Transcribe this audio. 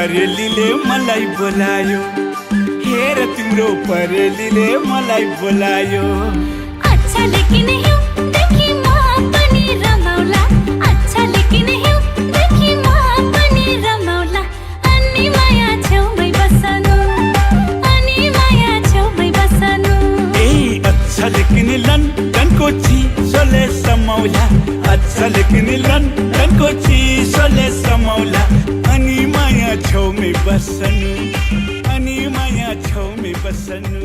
परेलीले मलाई बोलायो, हेर तिम्रो परेलीले मलाई बोलायो। अच्छा लेकिन हिउँ देखि म पनि रमाउला, अच्छा लेकिन हिउँ देखि म पनि रमाउला। अनि माया छेउमै बस्नु, अनि माया छेउमै बस्नु। ए अच्छा लेकिन लन्डनको चिसोले समाउला, अच्छा लेकिन लन्डनको चिसोले समाउला। अनि माया छेउमै बस्नु, अनि माया छेउमै बस्नु।